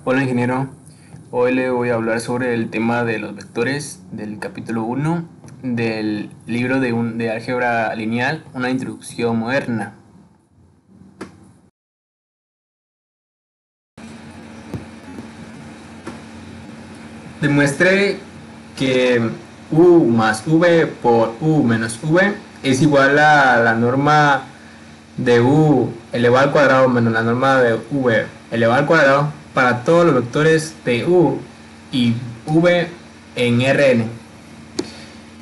Hola ingeniero, hoy le voy a hablar sobre el tema de los vectores del capítulo 1 del libro de álgebra lineal, una introducción moderna. Demuestre que u más v por u menos v es igual a la norma de u elevado al cuadrado menos la norma de v elevado al cuadrado para todos los vectores de u y v en Rn.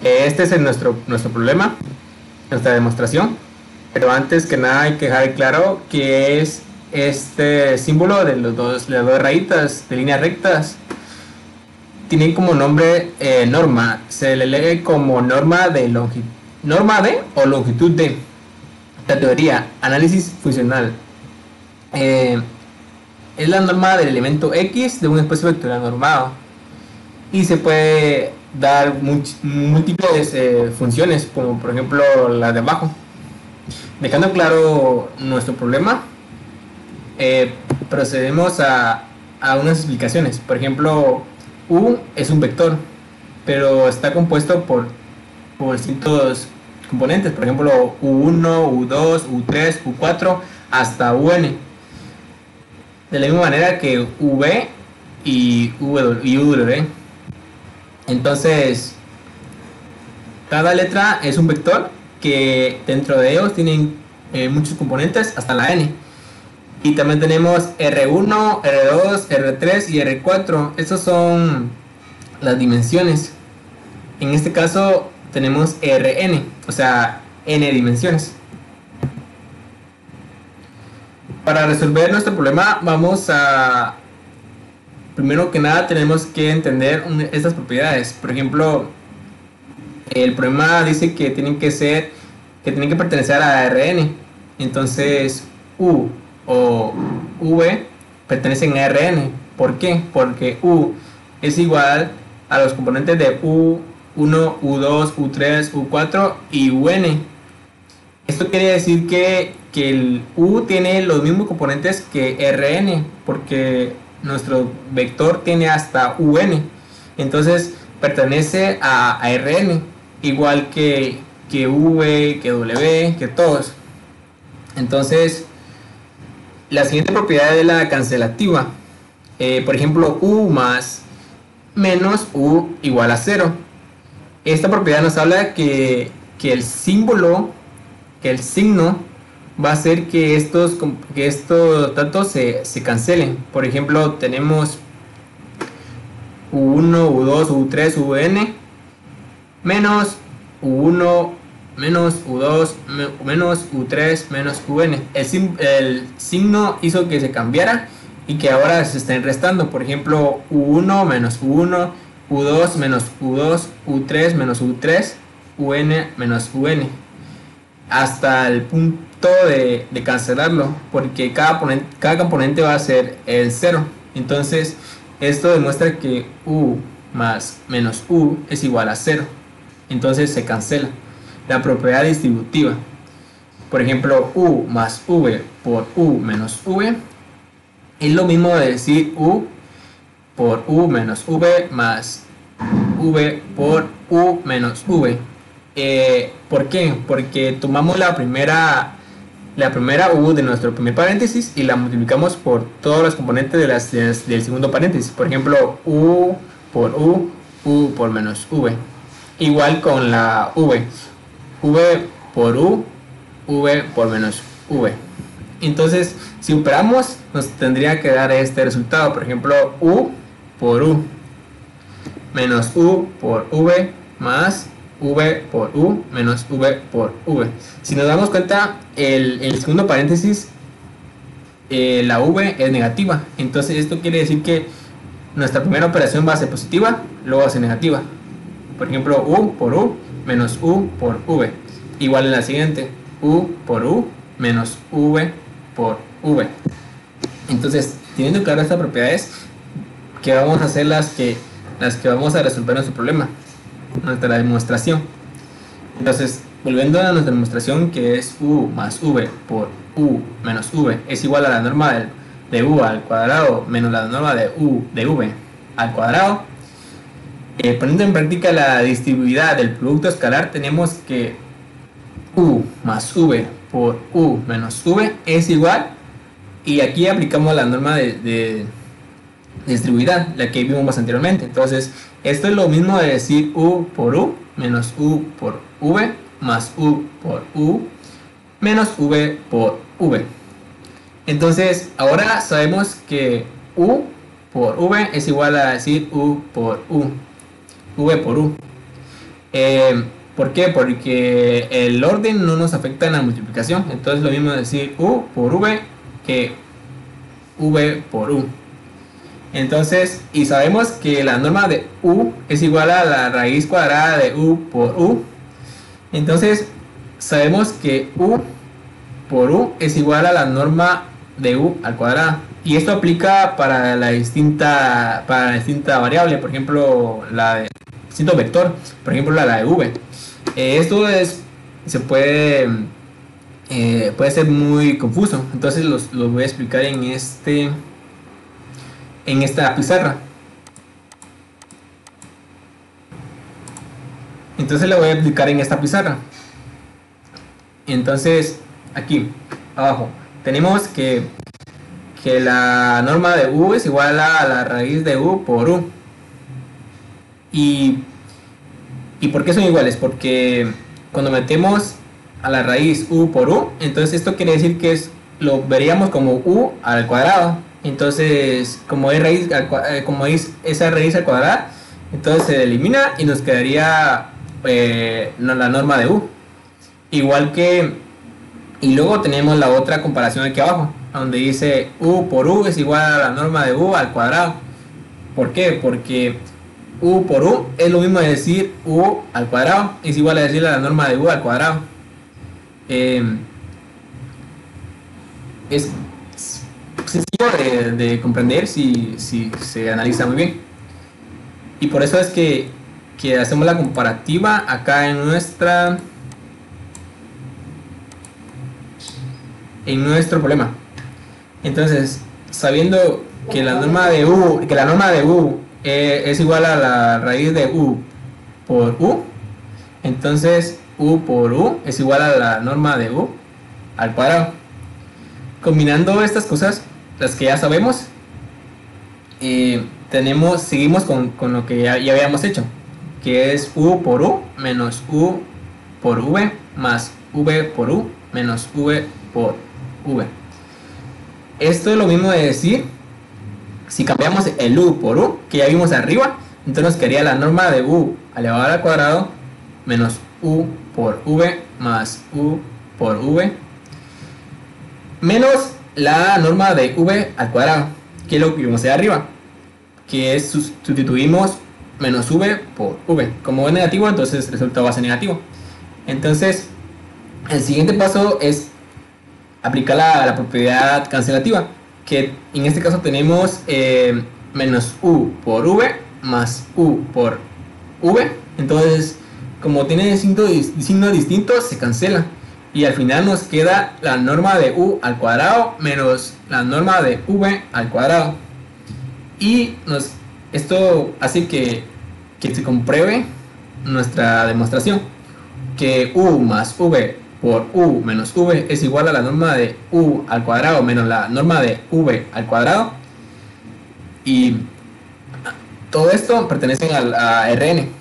Este es nuestro problema, nuestra demostración. Pero antes que nada hay que dejar claro que es este símbolo de las dos rayitas de líneas rectas. Tienen como nombre norma. Se le lee como norma de o longitud de. La teoría, análisis funcional. Es la norma del elemento X de un espacio vectorial normado. Y se puede dar múltiples funciones, como por ejemplo la de abajo. Dejando claro nuestro problema, procedemos a unas explicaciones. Por ejemplo, U es un vector, pero está compuesto por distintos componentes. Por ejemplo, U1, U2, U3, U4, hasta UN. De la misma manera que V y UW. Entonces, cada letra es un vector que dentro de ellos tienen muchos componentes hasta la n. Y también tenemos R1, R2, R3 y R4. Estas son las dimensiones. En este caso tenemos Rn, o sea, n dimensiones. Para resolver nuestro problema vamos a... Primero que nada tenemos que entender estas propiedades. Por ejemplo, el problema dice que tienen que pertenecer a Rn. Entonces U o V pertenecen a Rn. ¿Por qué? Porque U es igual a los componentes de U1, U2, U3, U4 y UN. Esto quiere decir que el U tiene los mismos componentes que Rn, porque nuestro vector tiene hasta UN. Entonces pertenece a Rn, igual que V, que W, que todos. Entonces, la siguiente propiedad es la cancelativa. Por ejemplo, U más menos U igual a 0. Esta propiedad nos habla que el símbolo, que el signo va a hacer que estos datos se cancelen. Por ejemplo, tenemos U1, U2, U3, UN menos U1 menos U2 menos U3 menos UN. El signo hizo que se cambiara y que ahora se estén restando. Por ejemplo, U1 menos U1, U2 menos U2, U3 menos U3, UN menos UN, hasta el punto de cancelarlo, porque cada componente va a ser el 0. Entonces esto demuestra que U más menos U es igual a 0. Entonces se cancela. La propiedad distributiva, por ejemplo, U más V por U menos V es lo mismo de decir U por U menos V más V por U menos V. ¿Por qué? Porque tomamos la primera U de nuestro primer paréntesis y la multiplicamos por todos los componentes del segundo paréntesis. Por ejemplo, U por menos V. Igual con la V. V por U, V por menos V. Entonces, si operamos, nos tendría que dar este resultado. Por ejemplo, U por U menos U por V más V por U menos V por V. Si nos damos cuenta, el segundo paréntesis, la V es negativa. Entonces esto quiere decir que nuestra primera operación va a ser positiva, luego va a ser negativa. Por ejemplo, U por U menos U por V. Igual en la siguiente, U por U menos V por V. Entonces, teniendo claro estas propiedades, que vamos a hacer las que vamos a resolver nuestro problema, nuestra demostración. Entonces, volviendo a nuestra demostración, que es U más V por U menos V es igual a la norma de u al cuadrado menos la norma de u de v al cuadrado. Poniendo en práctica la distribuidad del producto escalar, tenemos que u más v por u menos v es igual, y aquí aplicamos la norma de distribuidad, la que vimos anteriormente. Entonces esto es lo mismo de decir u por u menos u por v más u por u menos v por v. Entonces ahora sabemos que u por v es igual a decir u por u, v por u. ¿Por qué? Porque el orden no nos afecta en la multiplicación. Entonces lo mismo decir u por v que v por u. Entonces, y sabemos que la norma de u es igual a la raíz cuadrada de u por u. Entonces sabemos que u por u es igual a la norma de u al cuadrado. Y esto aplica para la distinta variable, por ejemplo, la de distinto vector, por ejemplo la de v. Esto puede ser muy confuso, entonces los voy a explicar en esta pizarra. Entonces le voy a explicar en esta pizarra. Entonces aquí abajo tenemos que la norma de u es igual a la raíz de u por u. ¿Y por qué son iguales? Porque cuando metemos a la raíz u por u, entonces esto quiere decir que lo veríamos como u al cuadrado. Entonces como es esa raíz al cuadrado, entonces se elimina y nos quedaría la norma de u. Igual que, y luego tenemos la otra comparación aquí abajo, donde dice u por u es igual a la norma de u al cuadrado. ¿Por qué? Porque u por u es lo mismo de decir u al cuadrado, es igual a decir la norma de u al cuadrado. Es sencillo de comprender si se analiza muy bien. Y por eso es que hacemos la comparativa acá en nuestro problema. Entonces, sabiendo que la norma de u es igual a la raíz de u por u, entonces u por u es igual a la norma de u al cuadrado. Combinando estas cosas, las que ya sabemos, seguimos con lo que ya habíamos hecho, que es u por u menos u por v más v por u menos v por v. Esto es lo mismo de decir, si cambiamos el u por u, que ya vimos arriba, entonces nos quedaría la norma de u elevado al cuadrado menos u por v más u por v menos la norma de v al cuadrado, que es lo que vimos ahí arriba, que es sustituimos menos v por v. Como es negativo, entonces el resultado va a ser negativo. Entonces el siguiente paso es aplicar la propiedad cancelativa, que en este caso tenemos menos u por v más u por v. Entonces, como tiene signos distintos, se cancela y al final nos queda la norma de u al cuadrado menos la norma de v al cuadrado. Y esto hace que se compruebe nuestra demostración, que u más v por u menos v es igual a la norma de u al cuadrado menos la norma de v al cuadrado. Y todo esto pertenece a Rn.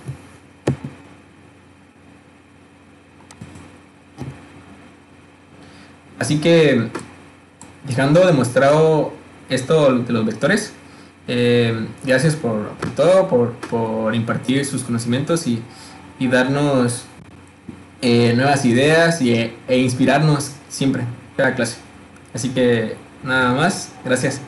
Así que, dejando demostrado esto de los vectores, gracias por todo, por impartir sus conocimientos y darnos nuevas ideas e inspirarnos siempre cada clase. Así que nada más, gracias.